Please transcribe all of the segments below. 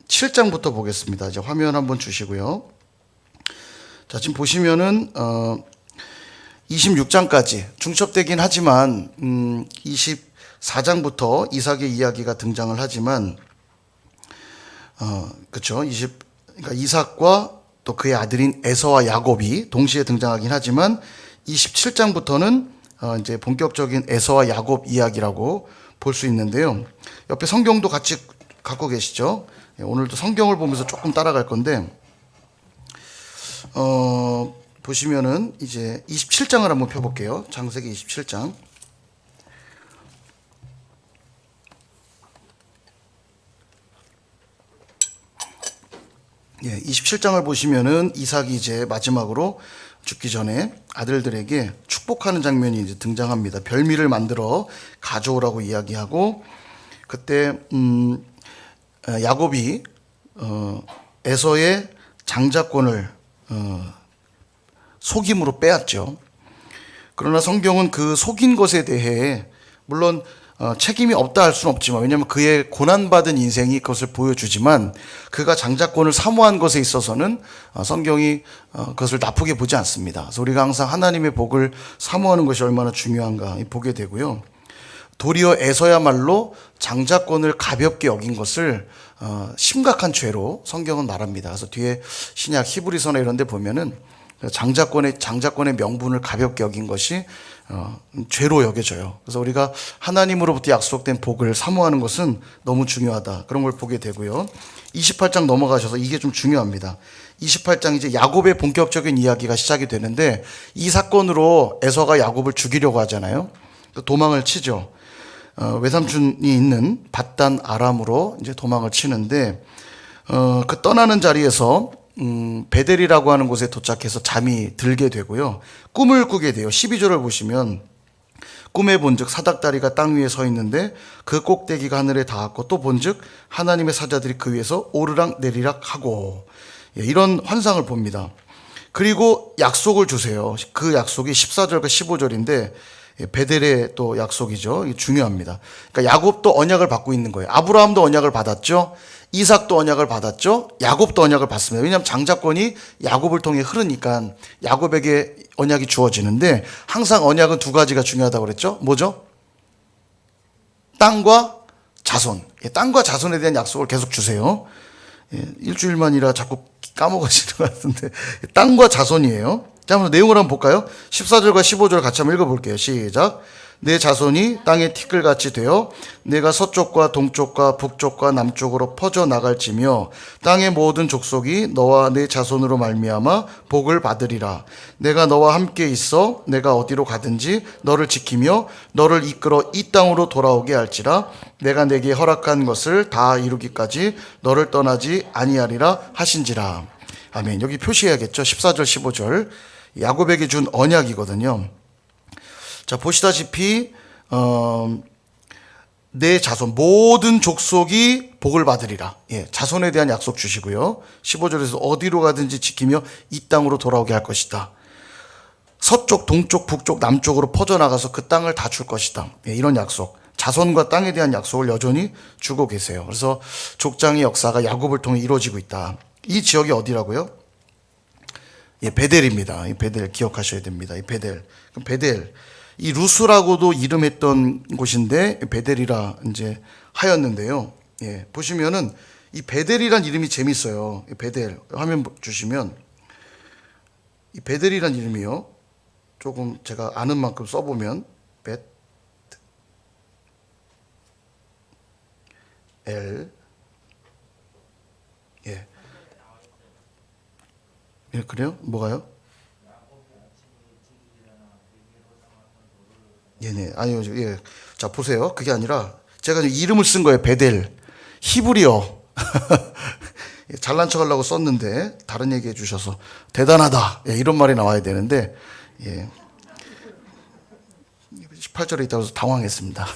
7장부터 보겠습니다. 이제 화면 한번 주시고요. 자, 지금 보시면은 26장까지 중첩되긴 하지만 24장부터 이삭의 이야기가 등장을 하지만 그렇죠. 그러니까 이삭과 또 그의 아들인 에서와 야곱이 동시에 등장하긴 하지만 27장부터는 이제 본격적인 에서와 야곱 이야기라고 볼 수 있는데요. 옆에 성경도 같이 갖고 계시죠? 오늘도 성경을 보면서 조금 따라갈 건데 보시면은 이제 27장을 한번 펴볼게요. 창세기 27장. 예, 27장을 보시면은 이삭이 이제 마지막으로 죽기 전에 아들들에게 축복하는 장면이 이제 등장합니다. 별미를 만들어 가져오라고 이야기하고 그때 야곱이 에서의 장자권을 속임으로 빼앗죠. 그러나 성경은 그 속인 것에 대해 물론 책임이 없다 할 수는 없지만 왜냐하면 그의 고난받은 인생이 그것을 보여주지만 그가 장자권을 사모한 것에 있어서는 성경이 그것을 나쁘게 보지 않습니다. 그래서 우리가 항상 하나님의 복을 사모하는 것이 얼마나 중요한가 보게 되고요. 도리어 에서야말로 장자권을 가볍게 여긴 것을 심각한 죄로 성경은 말합니다. 그래서 뒤에 신약 히브리서나 이런 데 보면은 장자권의 명분을 가볍게 여긴 것이 죄로 여겨져요. 그래서 우리가 하나님으로부터 약속된 복을 사모하는 것은 너무 중요하다. 그런 걸 보게 되고요. 28장 넘어가셔서 이게 좀 중요합니다. 28장 이제 야곱의 본격적인 이야기가 시작이 되는데 이 사건으로 에서가 야곱을 죽이려고 하잖아요. 도망을 치죠. 외삼촌이 있는 밧단 아람으로 이제 도망을 치는데 그 떠나는 자리에서 베델이라고 하는 곳에 도착해서 잠이 들게 되고요. 꿈을 꾸게 돼요. 12절을 보시면 꿈에 본즉 사닥다리가 땅 위에 서 있는데 그 꼭대기가 하늘에 닿았고 또 본즉 하나님의 사자들이 그 위에서 오르락 내리락 하고 이런 환상을 봅니다. 그리고 약속을 주세요. 그 약속이 14절과 15절인데 베델의 또 약속이죠. 이게 중요합니다. 그러니까 야곱도 언약을 받고 있는 거예요. 아브라함도 언약을 받았죠. 이삭도 언약을 받았죠. 야곱도 언약을 받습니다. 왜냐하면 장자권이 야곱을 통해 흐르니까 야곱에게 언약이 주어지는데 항상 언약은 두 가지가 중요하다고 그랬죠. 뭐죠? 땅과 자손. 땅과 자손에 대한 약속을 계속 주세요. 일주일만이라 자꾸 까먹으시는 것 같은데 땅과 자손이에요. 자, 한번 내용을 한번 볼까요? 14절과 15절 같이 한번 읽어볼게요. 시작. 내 자손이 땅의 티끌같이 되어 내가 서쪽과 동쪽과 북쪽과 남쪽으로 퍼져 나갈지며 땅의 모든 족속이 너와 내 자손으로 말미암아 복을 받으리라. 내가 너와 함께 있어 내가 어디로 가든지 너를 지키며 너를 이끌어 이 땅으로 돌아오게 할지라. 내가 내게 허락한 것을 다 이루기까지 너를 떠나지 아니하리라 하신지라. 아멘. 여기 표시해야겠죠. 14절 15절 야곱에게 준 언약이거든요. 자, 보시다시피 내 자손 모든 족속이 복을 받으리라. 자손에 대한 약속 주시고요. 15절에서 어디로 가든지 지키며 이 땅으로 돌아오게 할 것이다. 서쪽, 동쪽, 북쪽, 남쪽으로 퍼져나가서 그 땅을 다 줄 것이다. 이런 약속. 자손과 땅에 대한 약속을 여전히 주고 계세요. 그래서 족장의 역사가 야곱을 통해 이루어지고 있다. 이 지역이 어디라고요? 베델입니다. 이 베델 기억하셔야 됩니다. 이 베델. 그럼 베델. 이 루스라고도 이름했던 곳인데 베델이라 이제 하였는데요. 보시면은 이 베델이란 이름이 재밌어요. 이 베델 화면 주시면 이 베델이란 이름이요. 조금 제가 아는 만큼 써보면 벳엘 그래요? 뭐가요? 네네. 아니요. 자, 보세요. 그게 아니라 제가 이름을 쓴 거예요. 베델. 히브리어. 잘난 척 하려고 썼는데 다른 얘기 해주셔서 대단하다. 이런 말이 나와야 되는데 18절에 있다고 해서 당황했습니다.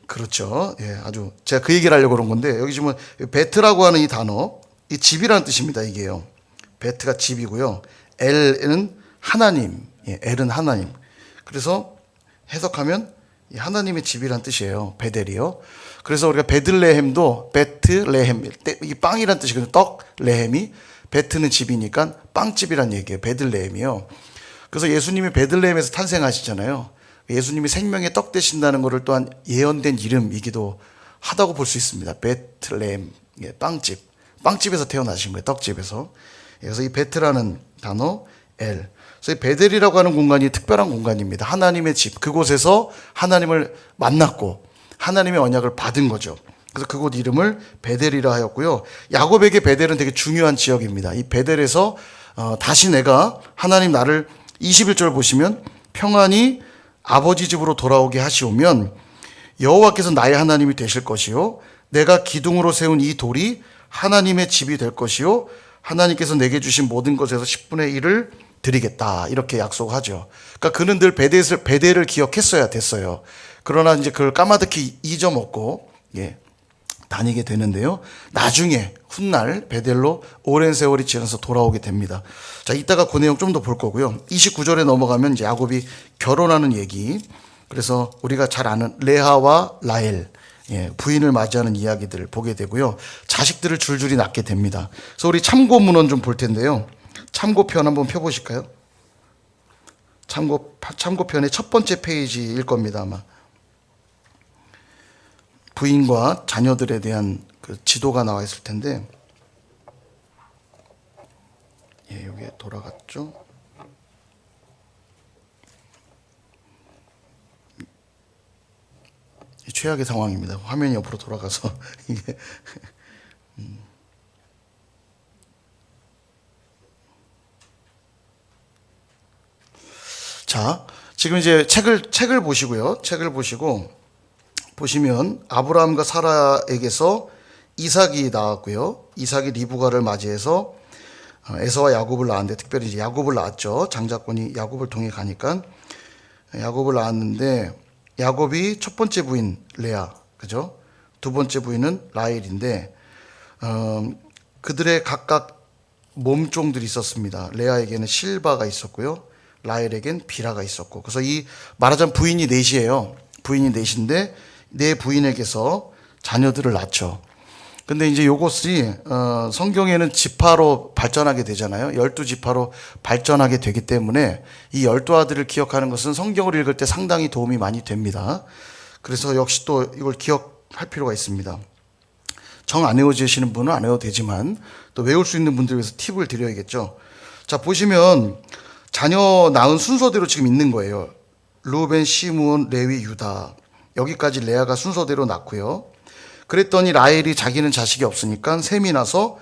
그렇죠. 아주 제가 그 얘기를 하려고 그런 건데 여기 지금 베트라고 하는 이 단어 이 집이라는 뜻입니다. 이게요. 베트가 집이고요. 엘은 하나님. 엘은 하나님. 그래서 해석하면 이 하나님의 집이란 뜻이에요. 베델이요. 그래서 우리가 베들레헴도 베트레헴, 이게 빵이란 뜻이거든요. 떡, 레헴이. 베트는 집이니까 빵집이란 얘기예요. 베들레헴이요. 그래서 예수님이 베들레헴에서 탄생하시잖아요. 예수님이 생명의 떡 되신다는 것을 또한 예언된 이름이기도 하다고 볼 수 있습니다. 베틀레헴, 빵집. 빵집에서 태어나신 거예요. 떡집에서. 그래서 이 베트라는 단어, 엘. 그래서 이 베델이라고 하는 공간이 특별한 공간입니다. 하나님의 집. 그곳에서 하나님을 만났고 하나님의 언약을 받은 거죠. 그래서 그곳 이름을 베델이라 하였고요. 야곱에게 베델은 되게 중요한 지역입니다. 이 베델에서 다시 내가 하나님 나를 21절 보시면 평안히 아버지 집으로 돌아오게 하시오면 여호와께서 나의 하나님이 되실 것이요 내가 기둥으로 세운 이 돌이 하나님의 집이 될 것이요 하나님께서 내게 주신 모든 것에서 10분의 1을 드리겠다 이렇게 약속하죠. 그러니까 그는 늘 베델을 기억했어야 됐어요. 그러나 이제 그걸 까마득히 잊어먹고 다니게 되는데요. 나중에 훗날 베델로 오랜 세월이 지나서 돌아오게 됩니다. 자, 이따가 그 내용 좀 더 볼 거고요. 29절에 넘어가면 이제 야곱이 결혼하는 얘기. 그래서 우리가 잘 아는 레아와 라헬, 부인을 맞이하는 이야기들을 보게 되고요. 자식들을 줄줄이 낳게 됩니다. 그래서 우리 참고 문헌 좀 볼 텐데요. 참고편 한번 펴보실까요? 참고편의 첫 번째 페이지일 겁니다, 아마. 부인과 자녀들에 대한 그 지도가 나와 있을 텐데, 여기에 돌아갔죠. 최악의 상황입니다. 화면이 옆으로 돌아가서 이게. 자, 지금 이제 책을 보시고요. 책을 보시면 아브라함과 사라에게서 이삭이 나왔고요. 이삭이 리브가를 맞이해서 에서와 야곱을 낳았는데, 특별히 이제 야곱을 낳았죠. 장자권이 야곱을 통해 가니까 야곱을 낳았는데, 야곱이 첫 번째 부인 레아, 그죠? 두 번째 부인은 라헬인데, 그들의 각각 몸종들이 있었습니다. 레아에게는 실바가 있었고요. 라헬에겐 비라가 있었고. 그래서 이 말하자면 부인이 넷이에요. 부인이 넷인데 네 부인에게서 자녀들을 낳죠. 근데 이제 요것이 성경에는 지파로 발전하게 되잖아요. 12지파로 발전하게 되기 때문에 이 12아들을 기억하는 것은 성경을 읽을 때 상당히 도움이 많이 됩니다. 그래서 역시 또 이걸 기억할 필요가 있습니다. 정 안 외워지시는 분은 안 외워도 되지만 또 외울 수 있는 분들 위해서 팁을 드려야겠죠. 자, 보시면 자녀 낳은 순서대로 지금 있는 거예요. 루벤, 시므온, 레위, 유다. 여기까지 레아가 순서대로 낳고요. 그랬더니 라헬이 자기는 자식이 없으니까 셈이 나서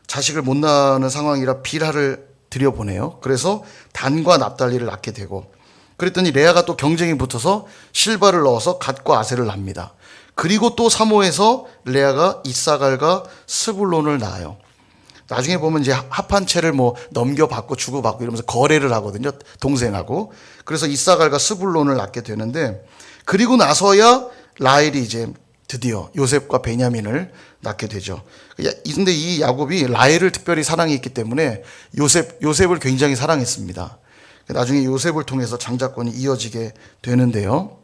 자식을 못 낳는 상황이라 빌하를 들여보내요. 그래서 단과 납달리를 낳게 되고, 그랬더니 레아가 또 경쟁이 붙어서 실바를 넣어서 갓과 아셀을 낳습니다. 그리고 또 사모해서 레아가 이사갈과 스불론을 낳아요. 나중에 보면 이제 합한 채를 뭐 넘겨받고 주고받고 이러면서 거래를 하거든요. 동생하고. 그래서 이사갈과 스불론을 낳게 되는데, 그리고 나서야 라헬이 이제 드디어 요셉과 베냐민을 낳게 되죠. 근데 이 야곱이 라헬을 특별히 사랑했기 때문에 요셉을 굉장히 사랑했습니다. 나중에 요셉을 통해서 장자권이 이어지게 되는데요.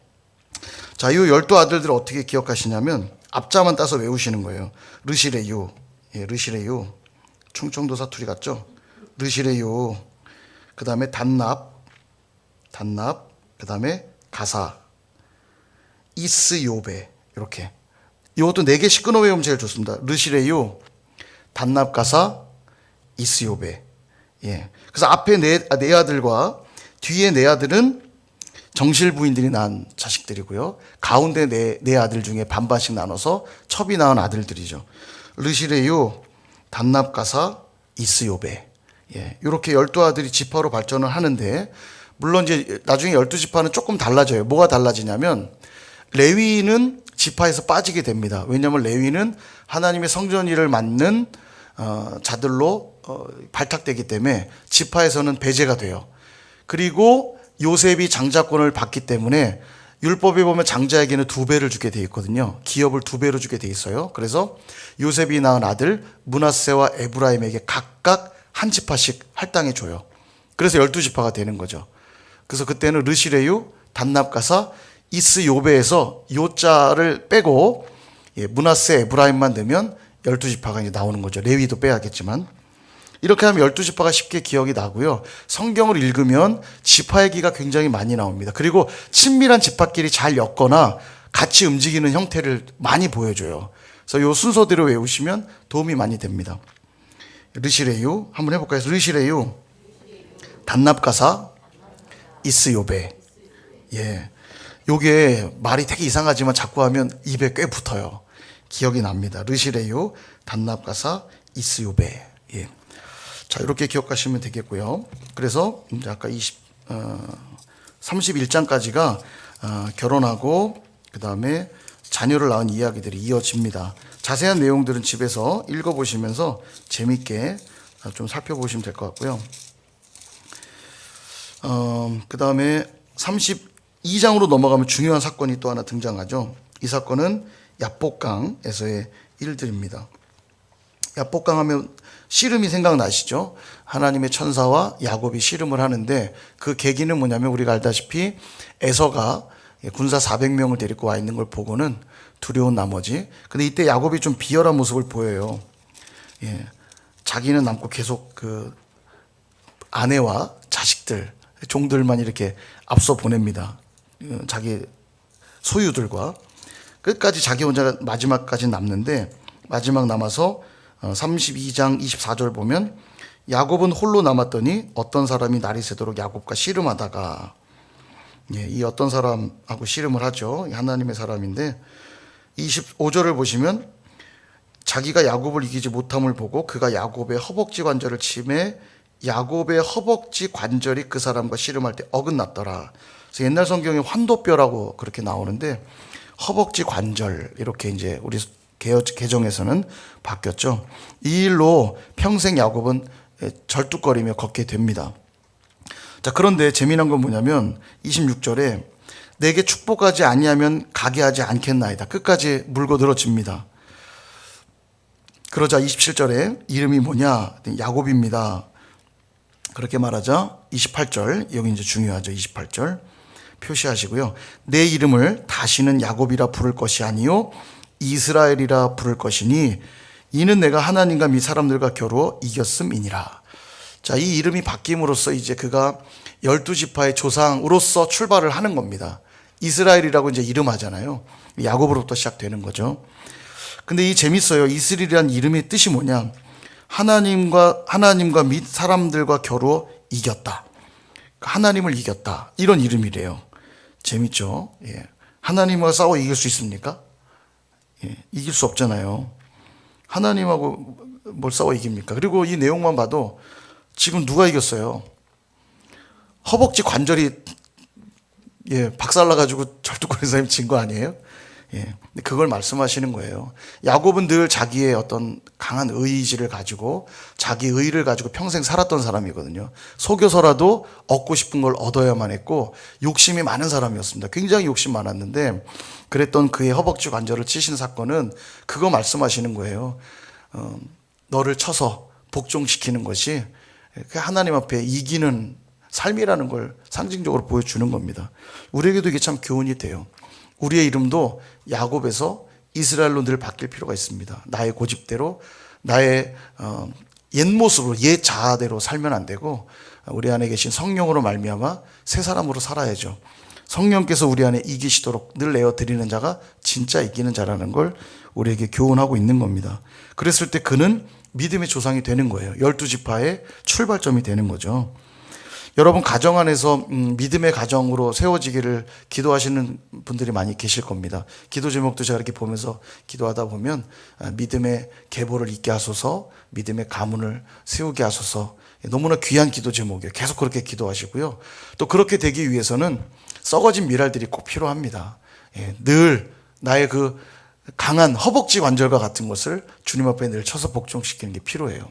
자, 이 12아들들을 어떻게 기억하시냐면 앞자만 따서 외우시는 거예요. 르시레유, 르시레유. 충청도 사투리 같죠? 르시레유. 그 다음에 단납, 그 다음에 가사, 이스요베. 이렇게. 이것도 4개씩 끊어 외우면 제일 좋습니다. 르시레유, 단납가사, 이스요베. 그래서 앞에 네 아들과 뒤에 네 아들은 정실 부인들이 낳은 자식들이고요. 가운데 네 아들 중에 반반씩 나눠서 첩이 낳은 아들들이죠. 르시레유, 단납가사, 이스요베. 이렇게 12아들이 지파로 발전을 하는데, 물론 이제 나중에 12지파는 조금 달라져요. 뭐가 달라지냐면 레위는 지파에서 빠지게 됩니다. 왜냐하면 레위는 하나님의 성전 일을 맡는 자들로 발탁되기 때문에 지파에서는 배제가 돼요. 그리고 요셉이 장자권을 받기 때문에 율법에 보면 장자에게는 2배를 주게 돼 있거든요. 기업을 2배로 주게 돼 있어요. 그래서 요셉이 낳은 아들 므낫세와 에브라임에게 각각 한 지파씩 할당해 줘요. 그래서 12지파가 되는 거죠. 그래서 그때는 르시레유, 단납가사, 이스 요베에서 요자를 빼고 므낫세 에브라임만 되면 12지파가 이제 나오는 거죠. 레위도 빼야겠지만 이렇게 하면 12지파가 쉽게 기억이 나고요. 성경을 읽으면 지파의 기가 굉장히 많이 나옵니다. 그리고 친밀한 지파끼리 잘 엮거나 같이 움직이는 형태를 많이 보여줘요. 그래서 이 순서대로 외우시면 도움이 많이 됩니다. 르시레유 한번 해볼까요? 르시레유, 단납가사, 이스요베. 예, 요게 말이 되게 이상하지만 자꾸 하면 입에 꽤 붙어요. 기억이 납니다. 르시레유, 단납가사, 이스요베. 예. 자, 이렇게 기억하시면 되겠고요. 그래서 이제 아까 31장까지가 결혼하고 그 다음에 자녀를 낳은 이야기들이 이어집니다. 자세한 내용들은 집에서 읽어보시면서 재밌게 좀 살펴보시면 될 것 같고요. 그 다음에 32장으로 넘어가면 중요한 사건이 또 하나 등장하죠. 이 사건은 야복강에서의 일들입니다. 야복강 하면 씨름이 생각나시죠? 하나님의 천사와 야곱이 씨름을 하는데 그 계기는 뭐냐면 우리가 알다시피 에서가 군사 400명을 데리고 와 있는 걸 보고는 두려운 나머지, 근데 이때 야곱이 좀 비열한 모습을 보여요. 예, 자기는 남고 계속 그 아내와 자식들, 종들만 이렇게 앞서 보냅니다. 자기 소유들과 끝까지 자기 혼자 마지막까지 남는데, 마지막 남아서 32장 24절 보면 야곱은 홀로 남았더니 어떤 사람이 날이 새도록 야곱과 씨름하다가, 이 어떤 사람하고 씨름을 하죠. 하나님의 사람인데 25절을 보시면 자기가 야곱을 이기지 못함을 보고 그가 야곱의 허벅지 관절을 치매 야곱의 허벅지 관절이 그 사람과 씨름할 때 어긋났더라. 그래서 옛날 성경에 환도뼈라고 그렇게 나오는데 허벅지 관절 이렇게 이제 우리 개정에서는 바뀌었죠. 이 일로 평생 야곱은 절뚝거리며 걷게 됩니다. 자, 그런데 재미난 건 뭐냐면 26절에 내게 축복하지 아니하면 가게 하지 않겠나이다. 끝까지 물고 늘어집니다. 그러자 27절에 이름이 뭐냐? 야곱입니다. 그렇게 말하자 28절, 여기 이제 중요하죠. 28절 표시하시고요. 내 이름을 다시는 야곱이라 부를 것이 아니요 이스라엘이라 부를 것이니 이는 내가 하나님과 미 사람들과 겨루어 이겼음이니라. 자, 이 이름이 바뀜으로써 이제 그가 12지파의 조상으로서 출발을 하는 겁니다. 이스라엘이라고 이제 이름하잖아요. 야곱으로부터 시작되는 거죠. 근데 이 재밌어요. 이스라엘이라는 이름의 뜻이 뭐냐? 하나님과 및 사람들과 겨루어 이겼다. 하나님을 이겼다. 이런 이름이래요. 재밌죠? 예. 하나님과 싸워 이길 수 있습니까? 예. 이길 수 없잖아요. 하나님하고 뭘 싸워 이깁니까? 그리고 이 내용만 봐도 지금 누가 이겼어요? 허벅지 관절이 박살나가지고 절뚝거리는 사람이 진 거 아니에요? 예. 그걸 말씀하시는 거예요. 야곱은 늘 자기의 어떤 강한 의지를 가지고 자기 의를 가지고 평생 살았던 사람이거든요. 속여서라도 얻고 싶은 걸 얻어야만 했고 욕심이 많은 사람이었습니다. 굉장히 욕심 많았는데 그랬던 그의 허벅지 관절을 치신 사건은 그거 말씀하시는 거예요. 너를 쳐서 복종시키는 것이 하나님 앞에 이기는 삶이라는 걸 상징적으로 보여주는 겁니다. 우리에게도 이게 참 교훈이 돼요. 우리의 이름도 야곱에서 이스라엘로 늘 바뀔 필요가 있습니다. 나의 고집대로 나의 옛 모습으로 옛 자아대로 살면 안 되고 우리 안에 계신 성령으로 말미암아 새 사람으로 살아야죠. 성령께서 우리 안에 이기시도록 늘 내어드리는 자가 진짜 이기는 자라는 걸 우리에게 교훈하고 있는 겁니다. 그랬을 때 그는 믿음의 조상이 되는 거예요. 12지파의 출발점이 되는 거죠. 여러분 가정 안에서 믿음의 가정으로 세워지기를 기도하시는 분들이 많이 계실 겁니다. 기도 제목도 제가 이렇게 보면서 기도하다 보면 믿음의 계보를 잇게 하소서, 믿음의 가문을 세우게 하소서, 너무나 귀한 기도 제목이에요. 계속 그렇게 기도하시고요. 또 그렇게 되기 위해서는 썩어진 미랄들이 꼭 필요합니다. 늘 나의 그 강한 허벅지 관절과 같은 것을 주님 앞에 늘 쳐서 복종시키는 게 필요해요.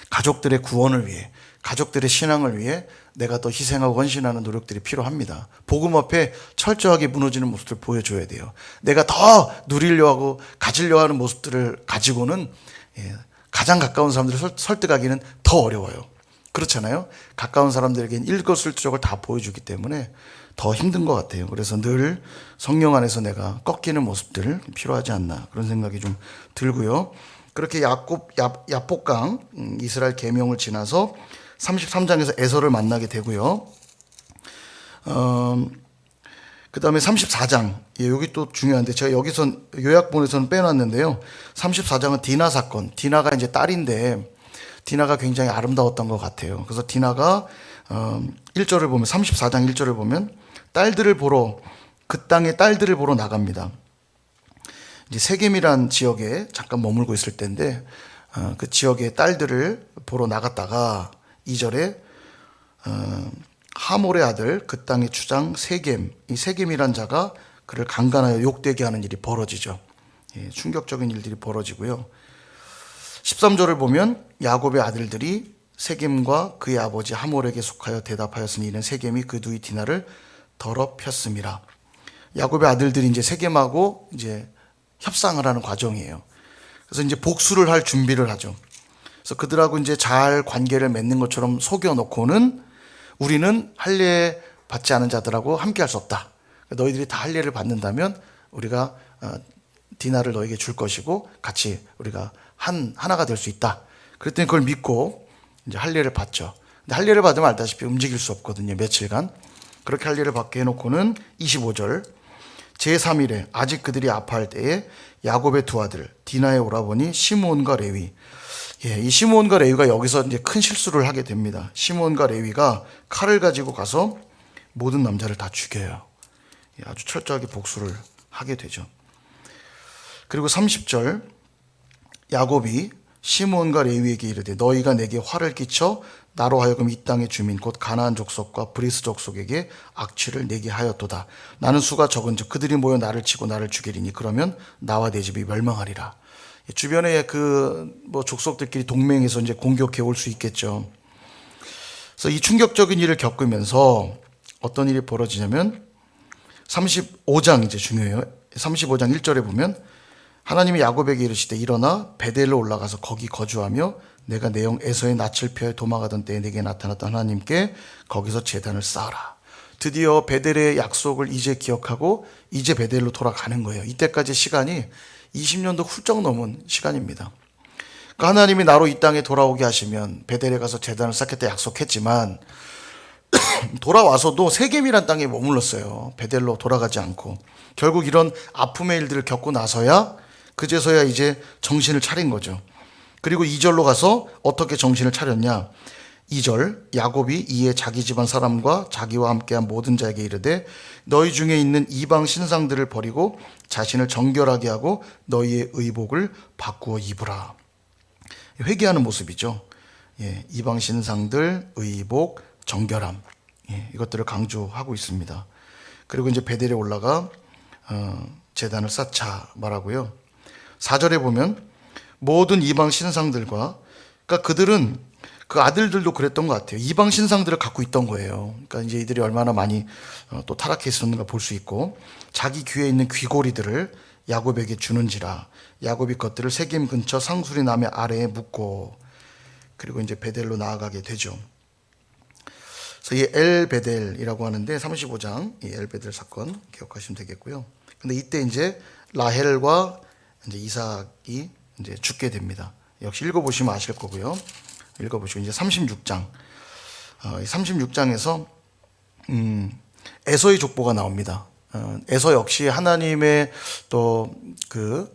가족들의 구원을 위해, 가족들의 신앙을 위해 내가 더 희생하고 헌신하는 노력들이 필요합니다. 복음 앞에 철저하게 무너지는 모습들을 보여줘야 돼요. 내가 더 누리려 하고 가지려 하는 모습들을 가지고는 가장 가까운 사람들을 설득하기는 더 어려워요. 그렇잖아요. 가까운 사람들에게는 일거수일투족을 다 보여주기 때문에 더 힘든 것 같아요. 그래서 늘 성령 안에서 내가 꺾이는 모습들 필요하지 않나 그런 생각이 좀 들고요. 그렇게 야복강 이스라엘 계명을 지나서 33장에서 에서를 만나게 되고요. 그 다음에 34장. 예, 여기 또 중요한데 제가 여기선 요약본에서는 빼놨는데요. 34장은 디나 사건. 디나가 이제 딸인데 디나가 굉장히 아름다웠던 것 같아요. 그래서 디나가 1절을 보면 34장 1절을 보면 딸들을 보러 그 땅의 딸들을 보러 나갑니다. 이제 세겜이란 지역에 잠깐 머물고 있을 때인데 그 지역의 딸들을 보러 나갔다가 2절에 하몰의 아들 그 땅의 주장 세겜, 이 세겜이란 자가 그를 강간하여 욕되게 하는 일이 벌어지죠. 예, 충격적인 일들이 벌어지고요. 13절을 보면 야곱의 아들들이 세겜과 그의 아버지 하몰에게 속하여 대답하였으니 이는 세겜이 그 누이 디나를 더럽혔음이라. 야곱의 아들들이 이제 세겜하고 이제 협상을 하는 과정이에요. 그래서 이제 복수를 할 준비를 하죠. 그래서 그들하고 이제 잘 관계를 맺는 것처럼 속여놓고는 우리는 할례 받지 않은 자들하고 함께 할 수 없다. 너희들이 다 할례를 받는다면 우리가 디나를 너에게 줄 것이고 같이 우리가 하나가 될 수 있다. 그랬더니 그걸 믿고 이제 할례를 받죠. 근데 할례를 받으면 알다시피 움직일 수 없거든요. 며칠간. 그렇게 할례를 받게 해놓고는 25절 제3일에 아직 그들이 아파할 때에 야곱의 두 아들 디나의 오라버니 시므온과 레위. 예, 이 시므온과 레위가 여기서 이제 큰 실수를 하게 됩니다. 시므온과 레위가 칼을 가지고 가서 모든 남자를 다 죽여요. 예, 아주 철저하게 복수를 하게 되죠. 그리고 30절 야곱이 시므온과 레위에게 이르되 너희가 내게 화를 끼쳐 나로 하여금 이 땅의 주민 곧 가나안 족속과 브리스 족속에게 악취를 내게 하였도다. 나는 수가 적은즉 그들이 모여 나를 치고 나를 죽이리니 그러면 나와 내 집이 멸망하리라. 주변에 뭐 족속들끼리 동맹해서 이제 공격해 올 수 있겠죠. 그래서 이 충격적인 일을 겪으면서 어떤 일이 벌어지냐면 35장 이제 중요해요. 35장 1절에 보면 하나님이 야곱에게 이르시되 일어나 베델로 올라가서 거기 거주하며 내가 내 형 에서의 낯을 피하여 도망하던 때에 내게 나타났던 하나님께 거기서 제단을 쌓아라. 드디어 베델의 약속을 이제 기억하고 이제 베델로 돌아가는 거예요. 이때까지 시간이 20년도 훌쩍 넘은 시간입니다. 그러니까 하나님이 나로 이 땅에 돌아오게 하시면 베델에 가서 제단을 쌓겠다 약속했지만 돌아와서도 세겜이란 땅에 머물렀어요. 베델로 돌아가지 않고. 결국 이런 아픔의 일들을 겪고 나서야 그제서야 이제 정신을 차린 거죠. 그리고 2절로 가서 어떻게 정신을 차렸냐. 2절 야곱이 이에 자기 집안 사람과 자기와 함께한 모든 자에게 이르되 너희 중에 있는 이방 신상들을 버리고 자신을 정결하게 하고 너희의 의복을 바꾸어 입으라. 회개하는 모습이죠. 예, 이방 신상들, 의복, 정결함, 예, 이것들을 강조하고 있습니다. 그리고 이제 베델에 올라가 제단을 쌓자 말하고요. 4절에 보면 모든 이방 신상들과, 그러니까 그들은 그 아들들도 그랬던 것 같아요. 이방 신상들을 갖고 있던 거예요. 그러니까 이제 이들이 얼마나 많이 또 타락해 있었는가 볼 수 있고, 자기 귀에 있는 귀고리들을 야곱에게 주는지라 야곱이 것들을 세겜 근처 상수리 나무 아래에 묻고, 그리고 이제 베델로 나아가게 되죠. 그래서 이 엘베델이라고 하는데 35장 이 엘베델 사건 기억하시면 되겠고요. 근데 이때 이제 라헬과 이제 이삭이 이제 죽게 됩니다. 역시 읽어보시면 아실 거고요. 읽어보시고 이제 36장, 36장에서 에서의 족보가 나옵니다. 에서 역시 하나님의 또 그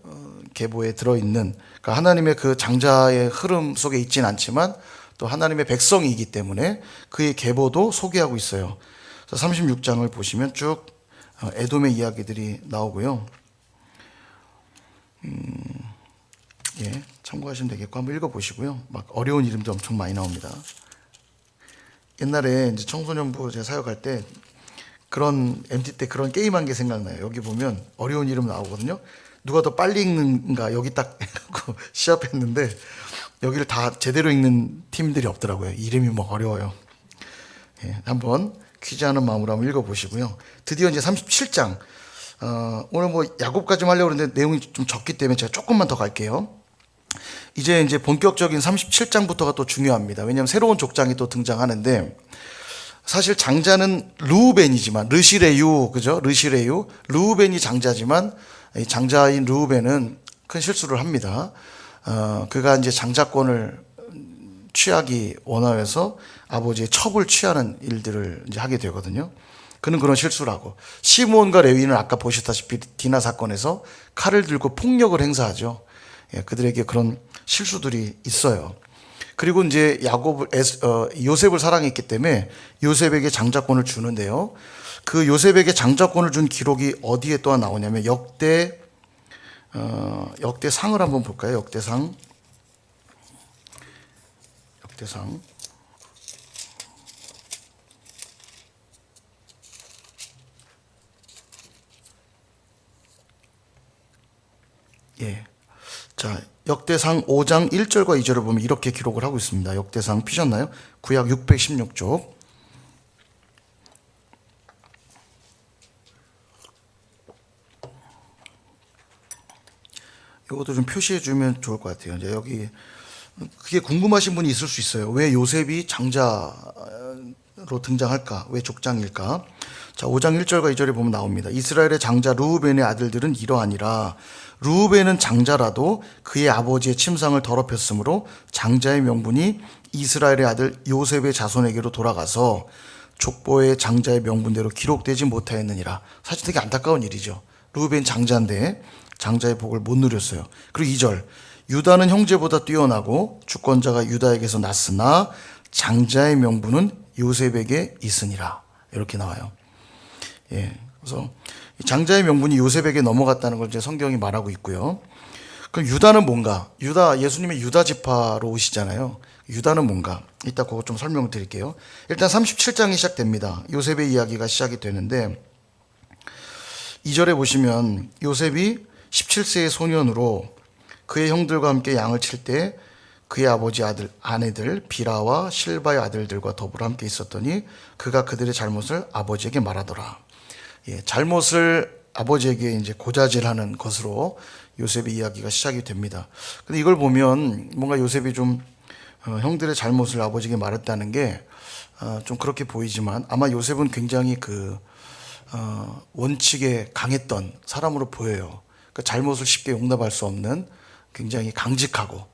계보에 들어있는, 그러니까 하나님의 그 장자의 흐름 속에 있진 않지만 또 하나님의 백성이기 때문에 그의 계보도 소개하고 있어요. 그래서 36장을 보시면 쭉 에돔의 이야기들이 나오고요. 예, 참고하시면 되겠고 한번 읽어보시고요. 막 어려운 이름도 엄청 많이 나옵니다. 옛날에 이제 청소년부 제가 사역할 때 그런 MT 때 그런 게임한 게 생각나요. 여기 보면 어려운 이름 나오거든요. 누가 더 빨리 읽는가 여기 딱 해갖고 시합했는데 여기를 다 제대로 읽는 팀들이 없더라고요. 이름이 뭐 어려워요. 예, 한번 퀴즈하는 마음으로 한번 읽어보시고요. 드디어 이제 37장. 오늘 뭐 야곱까지만 하려고 그러는데 내용이 좀 적기 때문에 제가 조금만 더 갈게요. 이제 본격적인 37장부터가 또 중요합니다. 왜냐하면 새로운 족장이 또 등장하는데 사실 장자는 르우벤이지만 르시레유 그죠? 르시레유 르우벤이 장자지만 이 장자인 르우벤은 큰 실수를 합니다. 그가 이제 장자권을 취하기 원하여서 아버지의 첩을 취하는 일들을 이제 하게 되거든요. 그는 그런 실수를 하고 시므온과 레위는 아까 보셨다시피 디나 사건에서 칼을 들고 폭력을 행사하죠. 예, 그들에게 그런 실수들이 있어요. 그리고 이제 요셉을 사랑했기 때문에 요셉에게 장자권을 주는데요. 그 요셉에게 장자권을 준 기록이 어디에 또한 나오냐면 역대상을 한번 볼까요? 역대상. 예. 자, 역대상 5장 1절과 2절을 보면 이렇게 기록을 하고 있습니다. 역대상 피셨나요? 구약 616쪽. 이것도 좀 표시해 주면 좋을 것 같아요. 이제 여기 그게 궁금하신 분이 있을 수 있어요. 왜 요셉이 장자로 등장할까? 왜 족장일까? 자, 5장 1절과 2절에 보면 나옵니다. 이스라엘의 장자 르우벤의 아들들은 이러하니라. 르우벤은 장자라도 그의 아버지의 침상을 더럽혔으므로 장자의 명분이 이스라엘의 아들 요셉의 자손에게로 돌아가서 족보의 장자의 명분대로 기록되지 못하였느니라. 사실 되게 안타까운 일이죠. 르우벤 장자인데 장자의 복을 못 누렸어요. 그리고 2절 유다는 형제보다 뛰어나고 주권자가 유다에게서 났으나 장자의 명분은 요셉에게 있으니라. 이렇게 나와요. 예, 그래서 장자의 명분이 요셉에게 넘어갔다는 걸 이제 성경이 말하고 있고요. 그럼 유다는 뭔가? 예수님의 유다 지파로 오시잖아요. 유다는 뭔가? 이따 그거 좀 설명드릴게요. 일단 37장이 시작됩니다. 요셉의 이야기가 시작이 되는데 2절에 보시면 요셉이 17세의 소년으로 그의 형들과 함께 양을 칠 때 그의 아버지 아내들 비라와 실바의 아들들과 더불어 함께 있었더니 그가 그들의 잘못을 아버지에게 말하더라. 예, 잘못을 아버지에게 이제 고자질하는 것으로 요셉의 이야기가 시작이 됩니다. 근데 이걸 보면 뭔가 요셉이 좀 형들의 잘못을 아버지에게 말했다는 게 좀 그렇게 보이지만 아마 요셉은 굉장히 원칙에 강했던 사람으로 보여요. 그러니까 잘못을 쉽게 용납할 수 없는 굉장히 강직하고,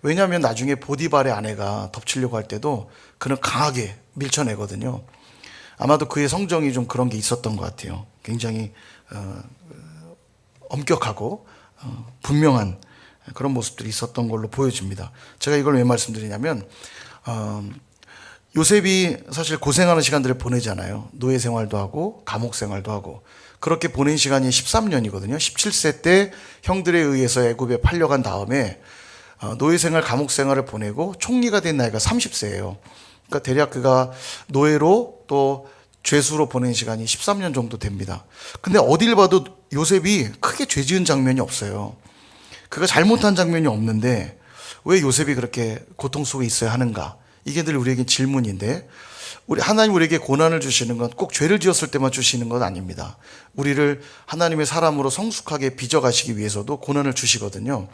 왜냐하면 나중에 보디발의 아내가 덮치려고 할 때도 그는 강하게 밀쳐내거든요. 아마도 그의 성정이 좀 그런 게 있었던 것 같아요. 굉장히 엄격하고 분명한 그런 모습들이 있었던 걸로 보여집니다. 제가 이걸 왜 말씀드리냐면 요셉이 사실 고생하는 시간들을 보내잖아요. 노예 생활도 하고 감옥 생활도 하고 그렇게 보낸 시간이 13년이거든요. 17세 때 형들에 의해서 애굽에 팔려간 다음에 노예 생활, 감옥 생활을 보내고 총리가 된 나이가 30세예요. 그러니까 대략 그가 노예로 또 죄수로 보낸 시간이 13년 정도 됩니다. 근데 어딜 봐도 요셉이 크게 죄 지은 장면이 없어요. 그가 잘못한 장면이 없는데 왜 요셉이 그렇게 고통 속에 있어야 하는가? 이게 늘 우리에게 질문인데, 하나님 우리에게 고난을 주시는 건 꼭 죄를 지었을 때만 주시는 건 아닙니다. 우리를 하나님의 사람으로 성숙하게 빚어가시기 위해서도 고난을 주시거든요.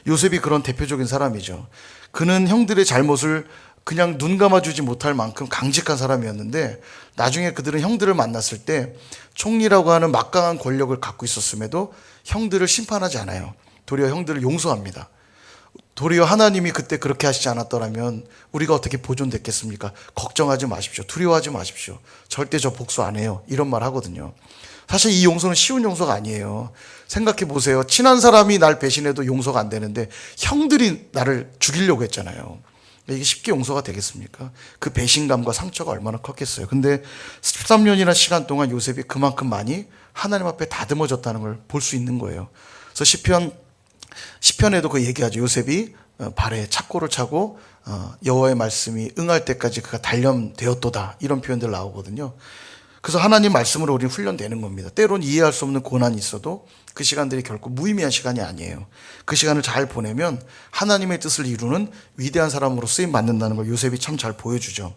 요셉이 그런 대표적인 사람이죠. 그는 형들의 잘못을 그냥 눈 감아주지 못할 만큼 강직한 사람이었는데 나중에 그들은 형들을 만났을 때 총리라고 하는 막강한 권력을 갖고 있었음에도 형들을 심판하지 않아요. 도리어 형들을 용서합니다. 도리어 하나님이 그때 그렇게 하시지 않았더라면 우리가 어떻게 보존됐겠습니까? 걱정하지 마십시오. 두려워하지 마십시오. 절대 저 복수 안 해요. 이런 말 하거든요. 사실 이 용서는 쉬운 용서가 아니에요. 생각해 보세요. 친한 사람이 날 배신해도 용서가 안 되는데 형들이 나를 죽이려고 했잖아요. 이게 쉽게 용서가 되겠습니까? 그 배신감과 상처가 얼마나 컸겠어요. 근데 13년이나 시간 동안 요셉이 그만큼 많이 하나님 앞에 다듬어졌다는 걸 볼 수 있는 거예요. 그래서 시편에도 그 얘기하죠. 요셉이 발에 착고를 차고 여호와의 말씀이 응할 때까지 그가 단련되었도다, 이런 표현들 나오거든요. 그래서 하나님 말씀으로 우리는 훈련되는 겁니다. 때론 이해할 수 없는 고난이 있어도 그 시간들이 결코 무의미한 시간이 아니에요. 그 시간을 잘 보내면 하나님의 뜻을 이루는 위대한 사람으로 쓰임 받는다는 걸 요셉이 참 잘 보여주죠.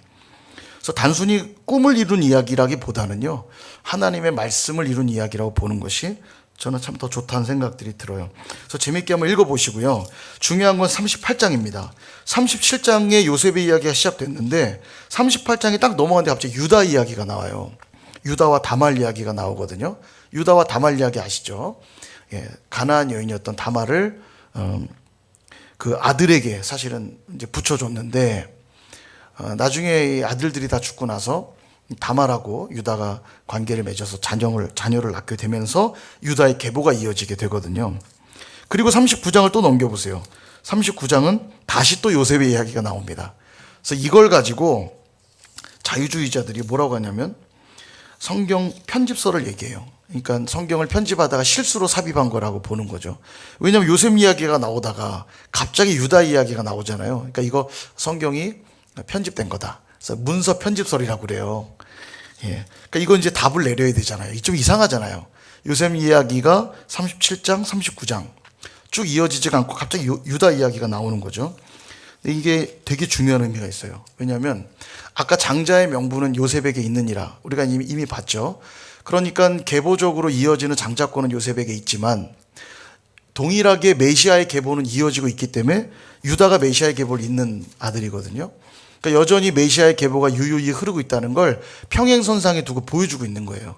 그래서 단순히 꿈을 이룬 이야기라기보다는요, 하나님의 말씀을 이룬 이야기라고 보는 것이 저는 참 더 좋다는 생각들이 들어요. 그래서 재밌게 한번 읽어보시고요. 중요한 건 38장입니다. 37장에 요셉의 이야기가 시작됐는데 38장이 딱 넘어갔는데 갑자기 유다 이야기가 나와요. 유다와 다말 이야기가 나오거든요. 유다와 다말 이야기 아시죠? 예, 가나안 여인이었던 다말을 그 아들에게 사실은 이제 붙여줬는데 나중에 이 아들들이 다 죽고 나서 다말하고 유다가 관계를 맺어서 자녀를 낳게 되면서 유다의 계보가 이어지게 되거든요. 그리고 39장을 또 넘겨보세요. 39장은 다시 또 요셉의 이야기가 나옵니다. 그래서 이걸 가지고 자유주의자들이 뭐라고 하냐면 성경 편집서를 얘기해요. 그러니까 성경을 편집하다가 실수로 삽입한 거라고 보는 거죠. 왜냐하면 요셉 이야기가 나오다가 갑자기 유다 이야기가 나오잖아요. 그러니까 이거 성경이 편집된 거다. 그래서 문서 편집설이라고 그래요. 예. 그러니까 이건 이제 답을 내려야 되잖아요. 좀 이상하잖아요. 요셉 이야기가 37장, 39장 쭉 이어지지가 않고 갑자기 유다 이야기가 나오는 거죠. 근데 이게 되게 중요한 의미가 있어요. 왜냐하면 아까 장자의 명분은 요셉에게 있느니라 우리가 이미 봤죠. 그러니까 계보적으로 이어지는 장자권은 요셉에게 있지만 동일하게 메시아의 계보는 이어지고 있기 때문에 유다가 메시아의 계보를 잇는 아들이거든요. 그러니까 여전히 메시아의 계보가 유유히 흐르고 있다는 걸 평행선상에 두고 보여주고 있는 거예요.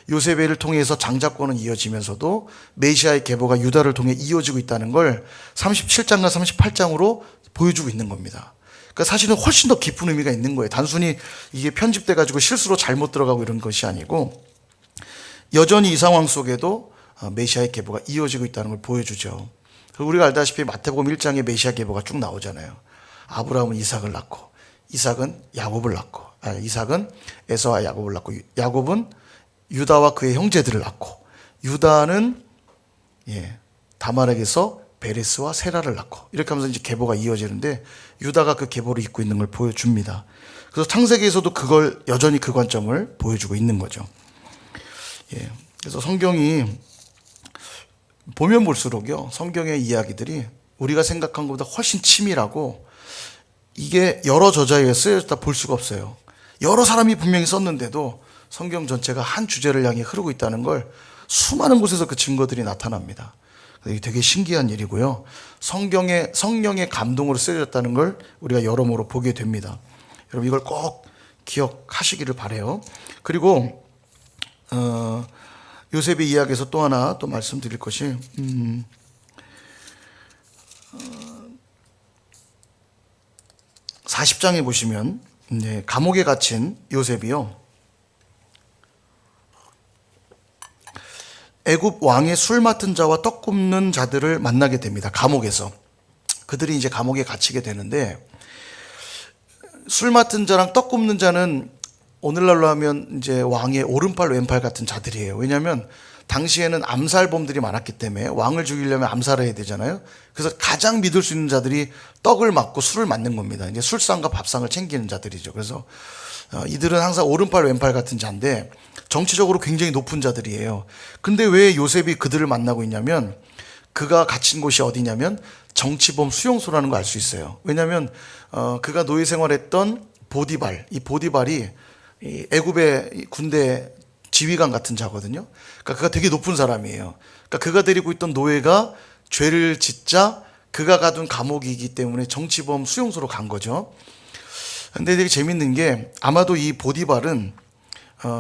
요셉을 통해서 장자권은 이어지면서도 메시아의 계보가 유다를 통해 이어지고 있다는 걸 37장과 38장으로 보여주고 있는 겁니다. 그러니까 사실은 훨씬 더 깊은 의미가 있는 거예요. 단순히 이게 편집돼 가지고 실수로 잘못 들어가고 이런 것이 아니고 여전히 이 상황 속에도 메시아의 계보가 이어지고 있다는 걸 보여주죠. 우리가 알다시피 마태복음 1장에 메시아 계보가 쭉 나오잖아요. 아브라함은 이삭을 낳고 이삭은 야곱을 낳고 이삭은 에서와 야곱을 낳고 야곱은 유다와 그의 형제들을 낳고 유다는 다말에게서 베레스와 세라를 낳고 이렇게 하면서 이제 계보가 이어지는데 유다가 그 계보를 잇고 있는 걸 보여줍니다. 그래서 창세기에서도 그걸 여전히 그 관점을 보여주고 있는 거죠. 그래서 성경이 보면 볼수록요, 성경의 이야기들이 우리가 생각한 것보다 훨씬 치밀하고 이게 여러 저자에 의해 쓰여졌다 볼 수가 없어요. 여러 사람이 분명히 썼는데도 성경 전체가 한 주제를 향해 흐르고 있다는 걸 수많은 곳에서 그 증거들이 나타납니다. 이게 되게 신기한 일이고요. 성령의 감동으로 쓰여졌다는 걸 우리가 여러모로 보게 됩니다. 여러분 이걸 꼭 기억하시기를 바라요. 그리고 요셉의 이야기에서 또 하나 또 말씀드릴 것이 40장에 보시면 감옥에 갇힌 요셉이요. 애굽 왕의 술 맡은 자와 떡 굽는 자들을 만나게 됩니다. 감옥에서. 그들이 이제 감옥에 갇히게 되는데 술 맡은 자랑 떡 굽는 자는 오늘날로 하면 이제 왕의 오른팔 왼팔 같은 자들이에요. 왜냐하면 당시에는 암살범들이 많았기 때문에 왕을 죽이려면 암살을 해야 되잖아요. 그래서 가장 믿을 수 있는 자들이 떡을 맡고 술을 맡는 겁니다. 이제 술상과 밥상을 챙기는 자들이죠. 그래서 이들은 항상 오른팔 왼팔 같은 자인데 정치적으로 굉장히 높은 자들이에요. 근데 왜 요셉이 그들을 만나고 있냐면 그가 갇힌 곳이 어디냐면 정치범 수용소라는 거 알 수 있어요. 왜냐하면 그가 노예 생활했던 보디발, 이 보디발이 이 애굽의 군대 지휘관 같은 자거든요. 그러니까 그가 되게 높은 사람이에요. 그러니까 그가 데리고 있던 노예가 죄를 짓자 그가 가둔 감옥이기 때문에 정치범 수용소로 간 거죠. 근데 되게 재밌는 게 아마도 이 보디발은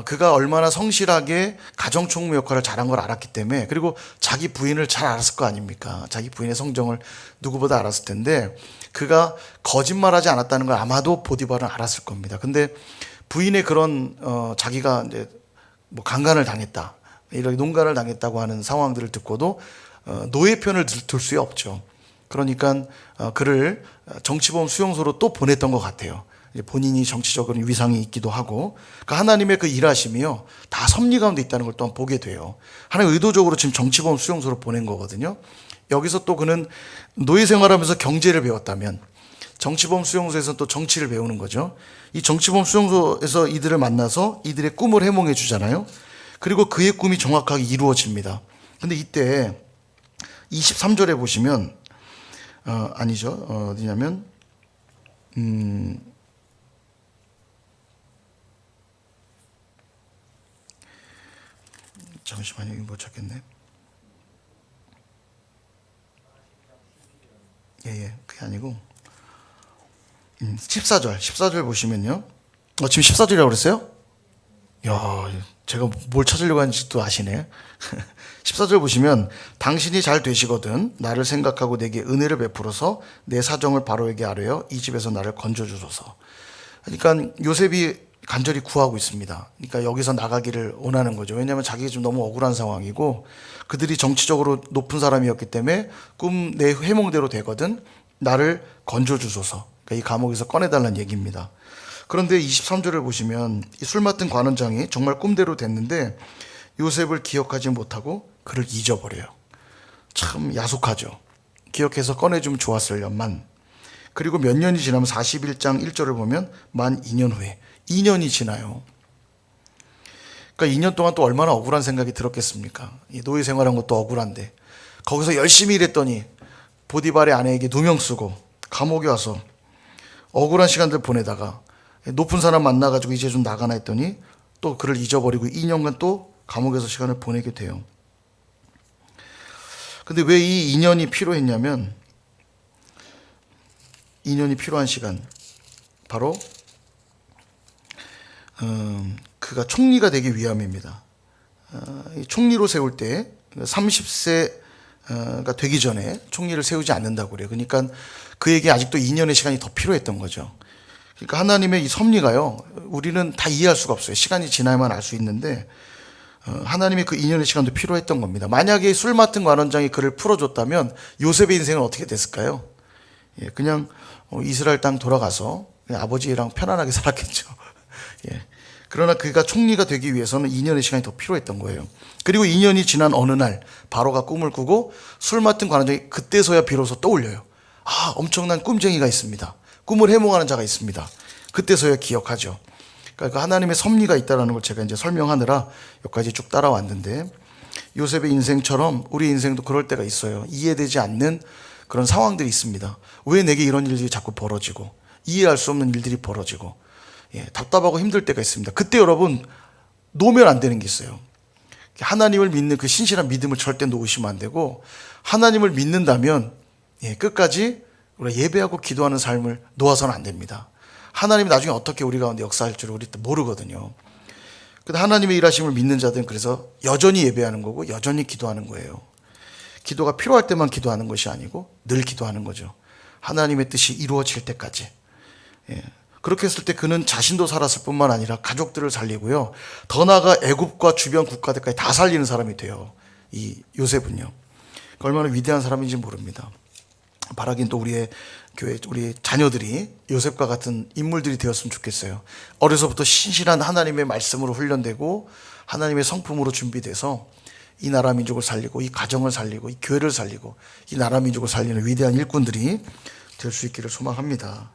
그가 얼마나 성실하게 가정총무 역할을 잘한 걸 알았기 때문에 그리고 자기 부인을 잘 알았을 거 아닙니까? 자기 부인의 성정을 누구보다 알았을 텐데 그가 거짓말하지 않았다는 걸 아마도 보디발은 알았을 겁니다. 근데 부인의 그런 자기가 이제 뭐 강간을 당했다, 이렇게 농간을 당했다고 하는 상황들을 듣고도 노예 편을 들 수 없죠. 그러니까 그를 정치범 수용소로 또 보냈던 것 같아요. 본인이 정치적으로 위상이 있기도 하고, 그러니까 하나님의 그 일하심이요 다 섭리 가운데 있다는 걸 또한 보게 돼요. 하나님 의도적으로 지금 정치범 수용소로 보낸 거거든요. 여기서 또 그는 노예 생활하면서 경제를 배웠다면 정치범 수용소에서 또 정치를 배우는 거죠. 이 정치범 수용소에서 이들을 만나서 이들의 꿈을 해몽해 주잖아요. 그리고 그의 꿈이 정확하게 이루어집니다. 근데 이때 23절에 보시면 아니죠. 어디냐면 잠시만요. 여기 못 찾겠네. 그게 아니고 14절 보시면요. 지금 14절이라고 그랬어요? 야, 제가 뭘 찾으려고 하는지 또 아시네. 14절 보시면 당신이 잘 되시거든 나를 생각하고 내게 은혜를 베풀어서 내 사정을 바로에게 아뢰어 이 집에서 나를 건져주소서. 그러니까 요셉이 간절히 구하고 있습니다. 그러니까 여기서 나가기를 원하는 거죠. 왜냐하면 자기가 좀 너무 억울한 상황이고 그들이 정치적으로 높은 사람이었기 때문에 꿈 내 해몽대로 되거든 나를 건져주소서. 그러니까 이 감옥에서 꺼내달라는 얘기입니다. 그런데 23절을 보시면 이 술 맡은 관원장이 정말 꿈대로 됐는데 요셉을 기억하지 못하고 그를 잊어버려요. 참 야속하죠. 기억해서 꺼내주면 좋았을련만. 그리고 몇 년이 지나면 41장 1절을 보면 만 2년 후에 2년이 지나요. 그러니까 2년 동안 또 얼마나 억울한 생각이 들었겠습니까? 이 노예 생활한 것도 억울한데 거기서 열심히 일했더니 보디발의 아내에게 누명 쓰고 감옥에 와서 억울한 시간들 보내다가 높은 사람 만나가지고 이제 좀 나가나 했더니 또 그를 잊어버리고 2년간 또 감옥에서 시간을 보내게 돼요. 근데 왜 이 2년이 필요했냐면 2년이 필요한 시간 바로 그가 총리가 되기 위함입니다. 총리로 세울 때 30세가 되기 전에 총리를 세우지 않는다고 그래요. 그러니까 그에게 아직도 2년의 시간이 더 필요했던 거죠. 그러니까 하나님의 이 섭리가요, 우리는 다 이해할 수가 없어요. 시간이 지나야만 알 수 있는데 하나님의 그 2년의 시간도 필요했던 겁니다. 만약에 술 맡은 관원장이 그를 풀어줬다면 요셉의 인생은 어떻게 됐을까요? 그냥 이스라엘 땅 돌아가서 그냥 아버지랑 편안하게 살았겠죠. 그러나 그가 총리가 되기 위해서는 2년의 시간이 더 필요했던 거예요. 그리고 2년이 지난 어느 날 바로가 꿈을 꾸고 술 맡은 관원장이 그때서야 비로소 떠올려요. 엄청난 꿈쟁이가 있습니다. 꿈을 해몽하는 자가 있습니다. 그때서야 기억하죠. 그러니까 하나님의 섭리가 있다는 걸 제가 이제 설명하느라 여기까지 쭉 따라왔는데 요셉의 인생처럼 우리 인생도 그럴 때가 있어요. 이해되지 않는 그런 상황들이 있습니다. 왜 내게 이런 일들이 자꾸 벌어지고 이해할 수 없는 일들이 벌어지고 답답하고 힘들 때가 있습니다. 그때 여러분 놓으면 안 되는 게 있어요. 하나님을 믿는 그 신실한 믿음을 절대 놓으시면 안 되고 하나님을 믿는다면 끝까지 우리가 예배하고 기도하는 삶을 놓아서는 안 됩니다. 하나님이 나중에 어떻게 우리 가운데 역사할 줄 우리 모르거든요. 근데 하나님의 일하심을 믿는 자들은 그래서 여전히 예배하는 거고 여전히 기도하는 거예요. 기도가 필요할 때만 기도하는 것이 아니고 늘 기도하는 거죠. 하나님의 뜻이 이루어질 때까지. 그렇게 했을 때 그는 자신도 살았을 뿐만 아니라 가족들을 살리고요. 더 나아가 애굽과 주변 국가들까지 다 살리는 사람이 돼요. 이 요셉은요. 얼마나 위대한 사람인지 모릅니다. 바라긴 또 우리의 교회, 우리 자녀들이 요셉과 같은 인물들이 되었으면 좋겠어요. 어려서부터 신실한 하나님의 말씀으로 훈련되고 하나님의 성품으로 준비돼서 이 나라 민족을 살리고 이 가정을 살리고 이 교회를 살리고 이 나라 민족을 살리는 위대한 일꾼들이 될 수 있기를 소망합니다.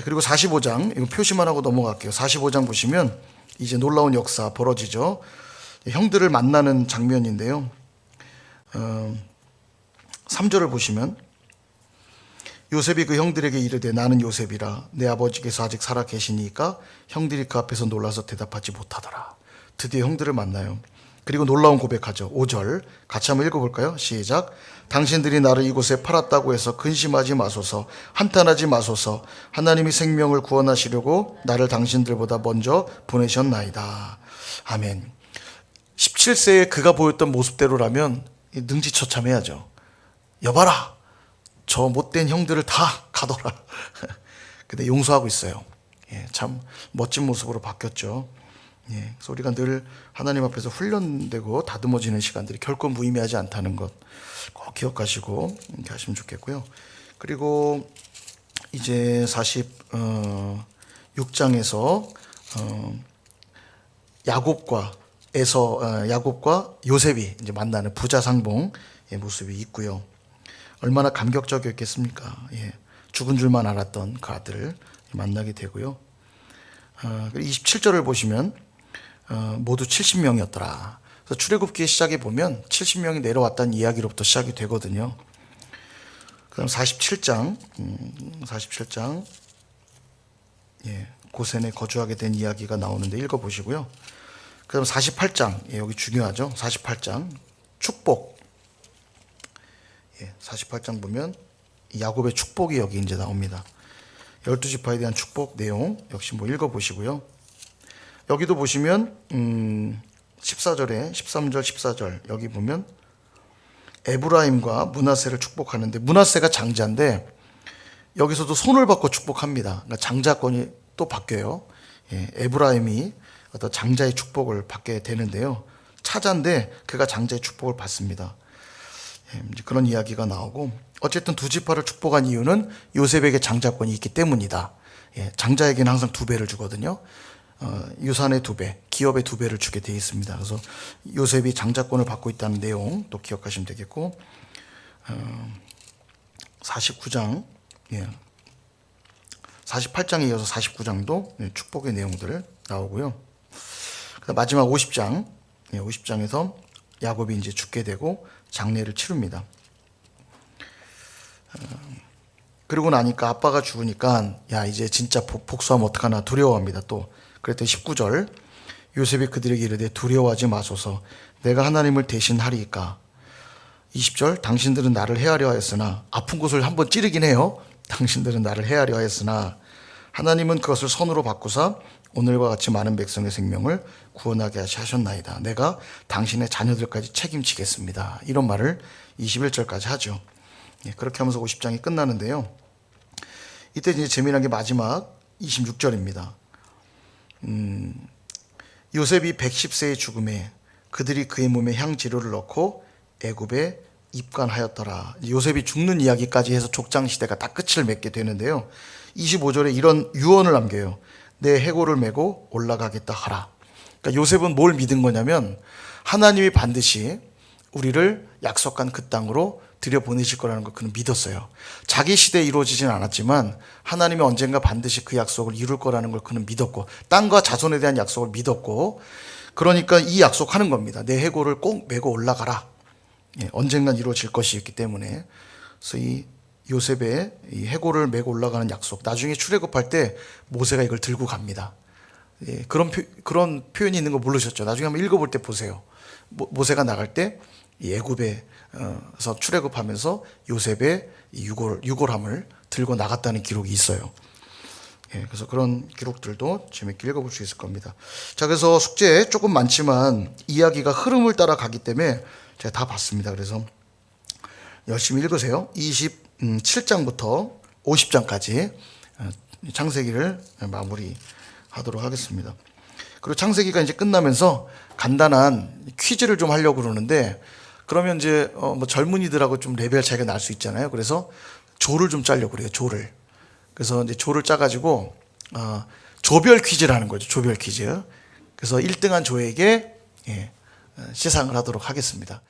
그리고 45장, 이거 표시만 하고 넘어갈게요. 45장 보시면 이제 놀라운 역사 벌어지죠. 형들을 만나는 장면인데요. 3절을 보시면 요셉이 그 형들에게 이르되 나는 요셉이라 내 아버지께서 아직 살아 계시니까 형들이 그 앞에서 놀라서 대답하지 못하더라. 드디어 형들을 만나요. 그리고 놀라운 고백하죠. 5절 같이 한번 읽어볼까요? 시작. 당신들이 나를 이곳에 팔았다고 해서 근심하지 마소서, 한탄하지 마소서. 하나님이 생명을 구원하시려고 나를 당신들보다 먼저 보내셨나이다. 아멘. 17세에 그가 보였던 모습대로라면 능지처참해야죠. 여봐라, 저 못된 형들을 다 가둬라. 근데 용서하고 있어요. 참 멋진 모습으로 바뀌었죠. 그래서 우리가 늘 하나님 앞에서 훈련되고 다듬어지는 시간들이 결코 무의미하지 않다는 것 꼭 기억하시고 이렇게 하시면 좋겠고요. 그리고 이제 46장에서 야곱과 요셉이 이제 만나는 부자 상봉의 모습이 있고요. 얼마나 감격적이었겠습니까? 죽은 줄만 알았던 그 아들을 만나게 되고요. 27절을 보시면 모두 70명이었더라. 그래서 출애굽기의 시작에 보면 70명이 내려왔다는 이야기로부터 시작이 되거든요. 그다음 47장, 고센에 거주하게 된 이야기가 나오는데 읽어보시고요. 그다음 48장, 여기 중요하죠. 48장 축복. 48장 보면 야곱의 축복이 여기 이제 나옵니다. 12지파에 대한 축복 내용 역시 뭐 읽어보시고요. 여기도 보시면 14절에 13절 14절 여기 보면 에브라임과 므낫세를 축복하는데, 므낫세가 장자인데 여기서도 손을 받고 축복합니다. 그러니까 장자권이 또 바뀌어요. 예, 에브라임이 어떤 장자의 축복을 받게 되는데요. 차자인데 그가 장자의 축복을 받습니다. 예, 이제 그런 이야기가 나오고, 어쨌든 두 지파를 축복한 이유는 요셉에게 장자권이 있기 때문이다. 예, 장자에게는 항상 2배를 주거든요. 유산의 2배, 기업의 2배를 주게 되어 있습니다. 그래서 요셉이 장자권을 받고 있다는 내용 또 기억하시면 되겠고, 49장, 예, 48장에 이어서 49장도 축복의 내용들 나오고요. 마지막 50장, 50장에서 야곱이 이제 죽게 되고 장례를 치릅니다. 그러고 나니까 아빠가 죽으니까 야 이제 진짜 복수하면 어떡하나 두려워합니다. 또 그랬더니 19절, 요셉이 그들에게 이르되 두려워하지 마소서, 내가 하나님을 대신하리이까. 20절, 당신들은 나를 해하려 하였으나, 아픈 곳을 한번 찌르긴 해요. 당신들은 나를 해하려 하였으나 하나님은 그것을 선으로 바꾸사 오늘과 같이 많은 백성의 생명을 구원하게 하셨나이다. 내가 당신의 자녀들까지 책임지겠습니다. 이런 말을 21절까지 하죠. 그렇게 하면서 50장이 끝나는데요. 이때 이제 재미난 게 마지막 26절입니다. 요셉이 110세의 죽음에 그들이 그의 몸에 향지료를 넣고 애굽에 입관하였더라. 요셉이 죽는 이야기까지 해서 족장 시대가 다 끝을 맺게 되는데요. 25절에 이런 유언을 남겨요. 내 해골을 메고 올라가겠다 하라. 그러니까 요셉은 뭘 믿은 거냐면 하나님이 반드시 우리를 약속한 그 땅으로 들여보내실 거라는 걸 그는 믿었어요. 자기 시대에 이루어지진 않았지만 하나님이 언젠가 반드시 그 약속을 이룰 거라는 걸 그는 믿었고, 땅과 자손에 대한 약속을 믿었고, 그러니까 이 약속하는 겁니다. 내 해골을 꼭 메고 올라가라. 예, 언젠간 이루어질 것이기 때문에. 그래서 이 요셉의 이 해골을 메고 올라가는 약속, 나중에 출애굽할 때 모세가 이걸 들고 갑니다. 예, 그런 표현이 있는 거 모르셨죠? 나중에 한번 읽어볼 때 보세요. 모세가 나갈 때 이 애굽에서 출애굽하면서 요셉의 이 유골함을 들고 나갔다는 기록이 있어요. 예, 그래서 그런 기록들도 재밌게 읽어볼 수 있을 겁니다. 자, 그래서 숙제 조금 많지만 이야기가 흐름을 따라가기 때문에 제가 다 봤습니다. 그래서 열심히 읽으세요. 27장부터 50장까지 창세기를 마무리하도록 하겠습니다. 그리고 창세기가 이제 끝나면서 간단한 퀴즈를 좀 하려고 그러는데, 그러면 이제 뭐 젊은이들하고 좀 레벨 차이가 날 수 있잖아요. 그래서 조를 좀 짜려고 그래요. 조를. 그래서 이제 조를 짜가지고 조별 퀴즈를 하는 거죠. 조별 퀴즈. 그래서 1등한 조에게 시상을 하도록 하겠습니다.